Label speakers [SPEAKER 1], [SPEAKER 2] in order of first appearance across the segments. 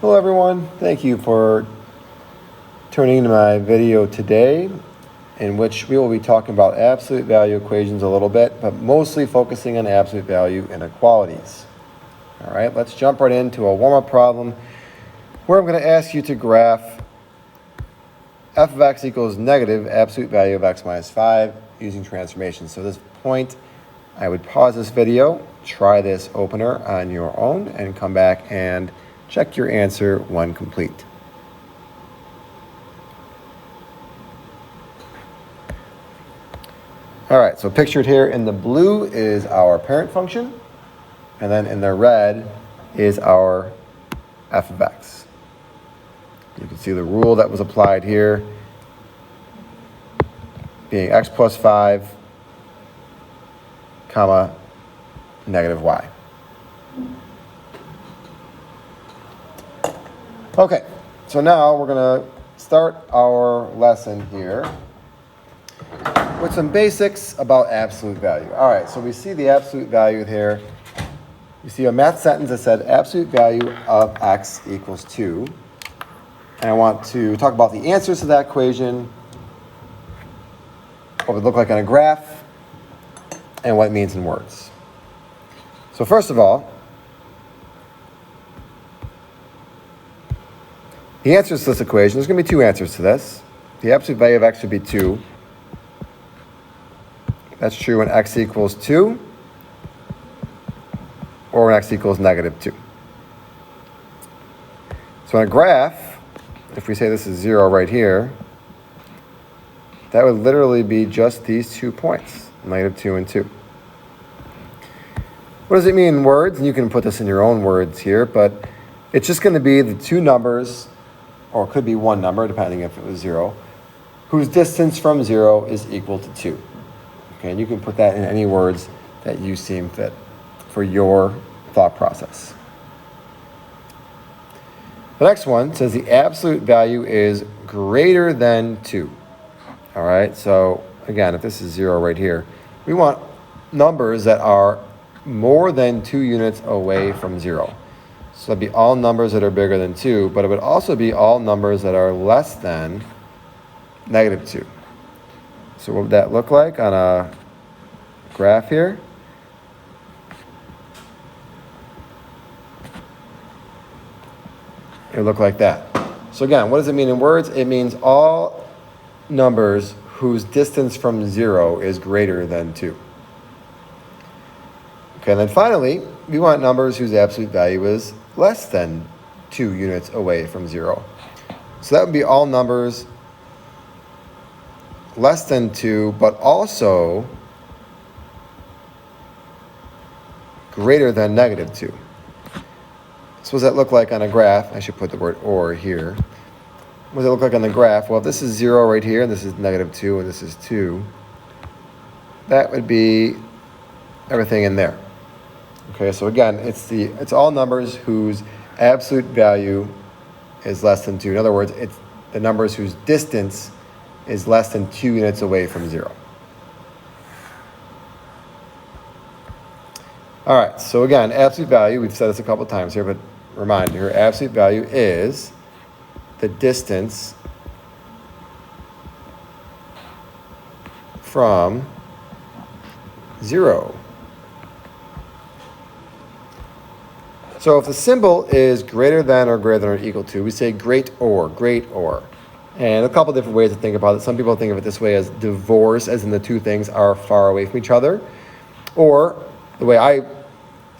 [SPEAKER 1] Hello everyone, thank you for tuning into my video today, in which we will be talking about absolute value equations a little bit, but mostly focusing on absolute value inequalities. All right, let's jump right into a warm-up problem where I'm going to ask you to graph f of x equals negative absolute value of x minus 5 using transformation. So at this point, I would pause this video, try this opener on your own, and come back and check your answer when complete. All right, so pictured here in the blue is our parent function, and then in the red is our f of x. You can see the rule that was applied here being x plus 5, comma, negative y. Okay, so now we're going to start our lesson here with some basics about absolute value. All right, so we see the absolute value here. You see a math sentence that said absolute value of x equals 2. And I want to talk about the answers to that equation, what it would look like on a graph, and what it means in words. So first of all, the answers to this equation, there's going to be two answers to this. The absolute value of x would be 2. That's true when x equals 2 or when x equals negative 2. So in a graph, if we say this is 0 right here, that would literally be just these 2 points, negative 2 and 2. What does it mean in words? And you can put this in your own words here, but it's just going to be the two numbers, or it could be one number, depending if it was 0, whose distance from 0 is equal to 2. Okay, and you can put that in any words that you seem fit for your thought process. The next one says the absolute value is greater than 2. All right, so again, if this is 0 right here, we want numbers that are more than 2 units away from 0. So that'd be all numbers that are bigger than 2, but it would also be all numbers that are less than negative 2. So what would that look like on a graph here? It would look like that. So again, what does it mean in words? It means all numbers whose distance from 0 is greater than 2. Okay, and then finally, we want numbers whose absolute value is less than 2 units away from 0. So that would be all numbers less than 2, but also greater than negative 2. So what does that look like on a graph? I should put the word or here. What does it look like on the graph? Well, if this is 0 right here, and this is negative 2, and this is 2, that would be everything in there. Okay, so again, it's all numbers whose absolute value is less than 2. In other words, it's the numbers whose distance is less than 2 units away from 0. All right, so again, absolute value, we've said this a couple times here, but reminder, absolute value is the distance from 0. So if the symbol is greater than or equal to, we say great or. And a couple different ways to think about it. Some people think of it this way as divorce, as in the two things are far away from each other. Or the way I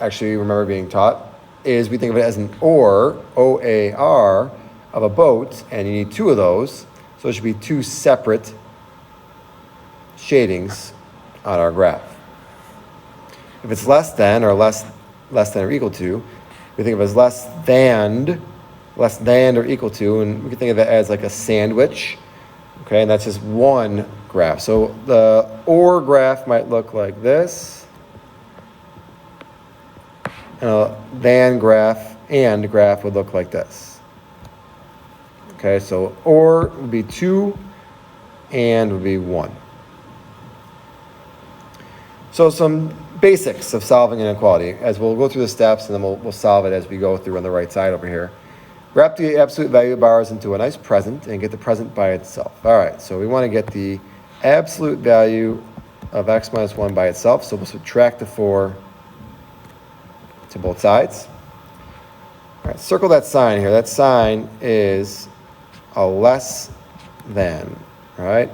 [SPEAKER 1] actually remember being taught is we think of it as an or, O-A-R, of a boat, and you need 2 of those. So it should be 2 separate shadings on our graph. If it's less than or equal to, we think of it as less than or equal to, and we can think of it as like a sandwich. Okay, and that's just one graph. So the or graph might look like this. And a and graph would look like this. Okay, so or would be 2, and would be 1. So some basics of solving inequality, as we'll go through the steps and then we'll solve it as we go through on the right side over here. Wrap the absolute value bars into a nice present and get the present by itself. All right, so we want to get the absolute value of x minus 1 by itself. So we'll subtract the 4 to both sides. All right, circle that sign here. That sign is a less than, all right?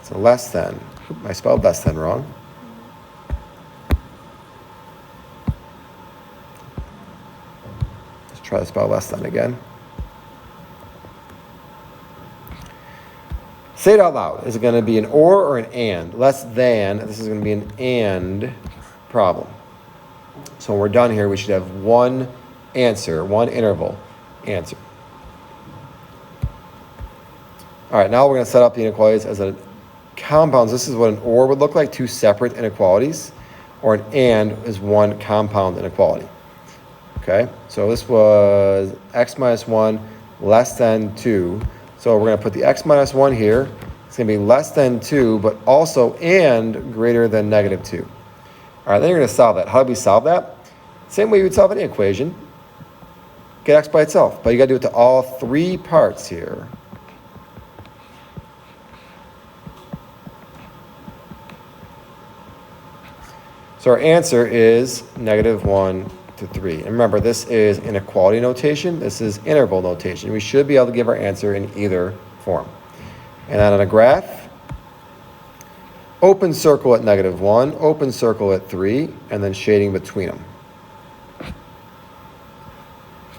[SPEAKER 1] It's a less than. Oop, I spelled less than wrong. Let's try to spell less than again. Say it out loud. Is it going to be an or an and? Less than. This is going to be an and problem. So when we're done here, we should have one answer, one interval answer. All right, now we're going to set up the inequalities as a compounds. This is what an or would look like, two separate inequalities, or an and is one compound inequality. Okay, so this was x minus 1 less than 2. So we're going to put the x minus 1 here. It's going to be less than 2, but also and greater than negative 2. All right, then you're going to solve that. How do we solve that? Same way you would solve any equation. Get x by itself, but you got to do it to all three parts here. So our answer is negative 1 to 3. And remember, this is inequality notation. This is interval notation. We should be able to give our answer in either form. And then on a graph, open circle at negative 1, open circle at 3, and then shading between them.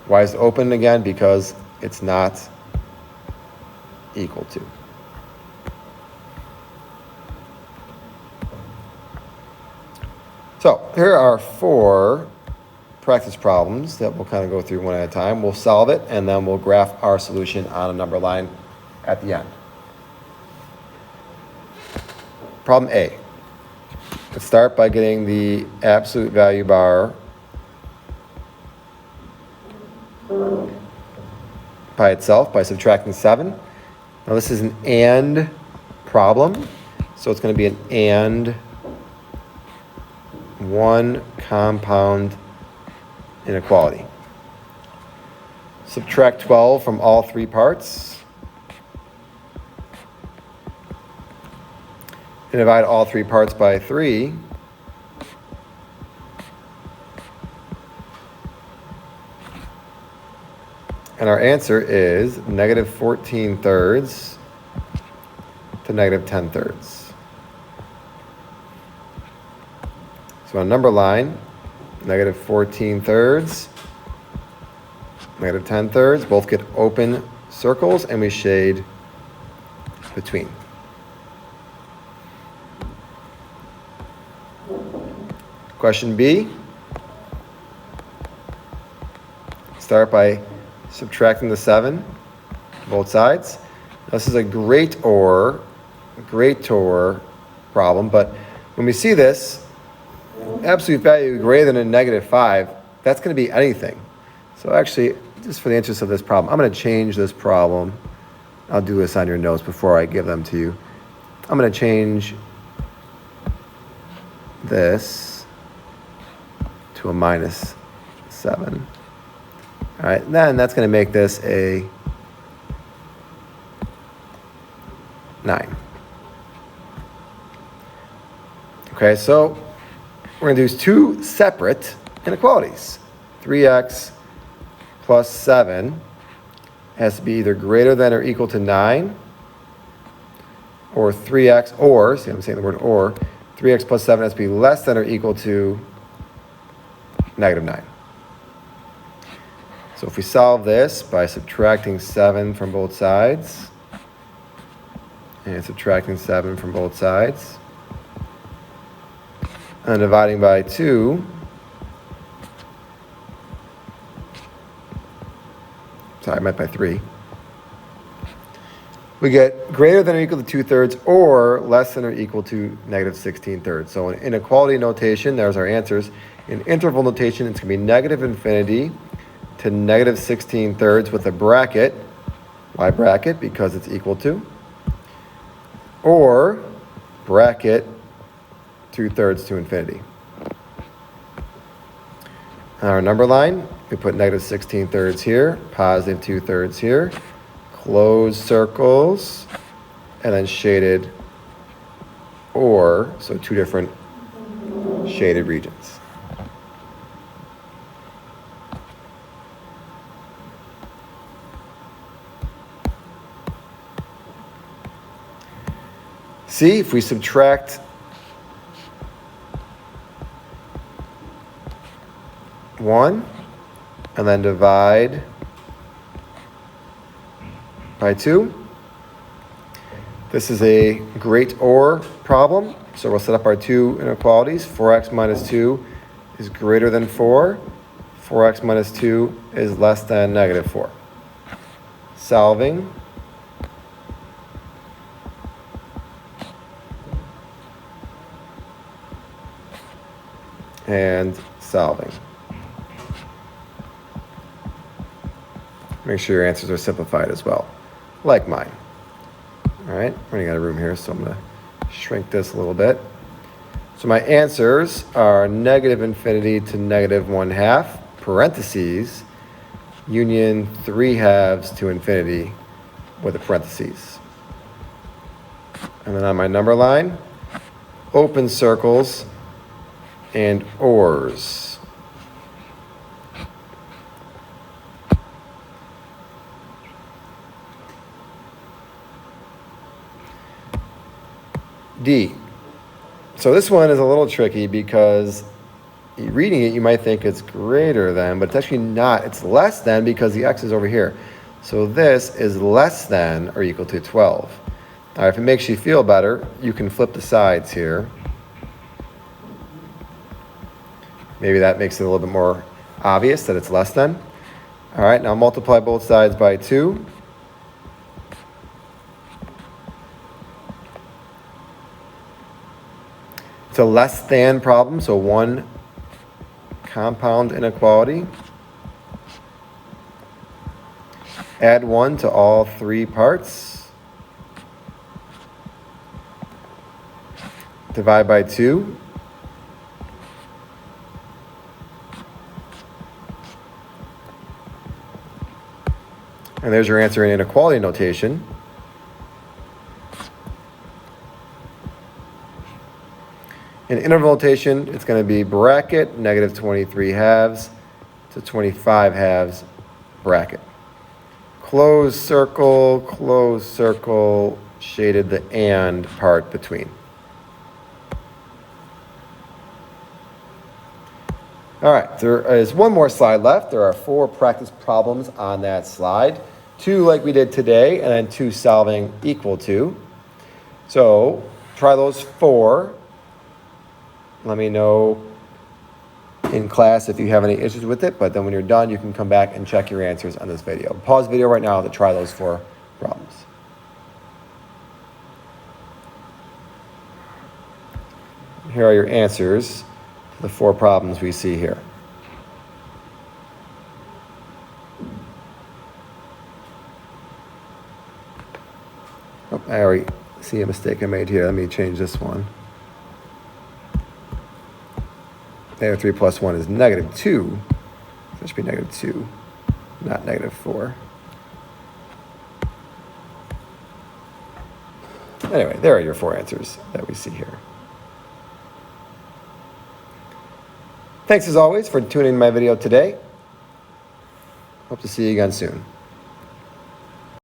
[SPEAKER 1] Why is it open again? Because it's not equal to. So here are 4 practice problems that we'll kind of go through one at a time. We'll solve it, and then we'll graph our solution on a number line at the end. Problem A. Let's start by getting the absolute value bar by itself by subtracting 7. Now this is an and problem, so it's going to be an and one compound inequality. Subtract 12 from all three parts. And divide all three parts by 3. And our answer is negative 14 thirds to negative 10 thirds. So on number line, negative 14 thirds, negative 10 thirds, both get open circles, and we shade between. Question B. Start by subtracting the 7, both sides. This is a great or problem, but when we see this, absolute value greater than a negative 5, that's going to be anything. So actually, just for the interest of this problem, I'm going to change this problem. I'll do this on your notes before I give them to you. I'm going to change this to a minus 7. All right, then that's going to make this a 9. Okay, so we're going to do 2 separate inequalities. 3x plus 7 has to be either greater than or equal to 9, or 3x, or, see I'm saying the word or, 3x plus 7 has to be less than or equal to negative 9. So if we solve this by subtracting 7 from both sides, and subtracting 7 from both sides, and dividing by 2, sorry, I meant by 3, we get greater than or equal to 2 thirds or less than or equal to negative 16 thirds. So in inequality notation, there's our answers. In interval notation, it's going to be negative infinity to negative 16 thirds with a bracket. Why bracket? Because it's equal to. Or bracket 2 thirds to infinity. Our number line We put negative 16 thirds here, positive 2 thirds here, closed circles, and then shaded or, so two different shaded regions. See, if we subtract 1 and then divide by 2, this is a great OR problem. So we'll set up our two inequalities. 4x minus 2 is greater than 4. 4x minus 2 is less than negative 4. Solving. And solving. Make sure your answers are simplified as well, like mine. All right, we're running out of room here, so I'm going to shrink this a little bit. So my answers are negative infinity to negative 1/2, parentheses, union 3/2 to infinity with a parentheses. And then on my number line, open circles and ORs. D. So this one is a little tricky because reading it, you might think it's greater than, but it's actually not. It's less than because the x is over here. So this is less than or equal to 12. Now, if it makes you feel better, you can flip the sides here. Maybe that makes it a little bit more obvious that it's less than. All right, now multiply both sides by 2. It's a less than problem, so one compound inequality. Add 1 to all 3 parts. Divide by 2. And there's your answer in inequality notation. In interval notation, it's going to be bracket, negative 23/2 to 25/2 bracket. Closed circle, shaded the and part between. All right, there is one more slide left. There are 4 practice problems on that slide. 2 like we did today, and then 2 solving equal to. So try those 4. Let me know in class if you have any issues with it, but then when you're done, you can come back and check your answers on this video. Pause the video right now to try those 4 problems. Here are your answers to the 4 problems we see here. Oh, I already see a mistake I made here. Let me change this one. Negative 3 plus 1 is negative 2. That should be negative 2, not negative 4. Anyway, there are your 4 answers that we see here. Thanks as always for tuning in my video today. Hope to see you again soon.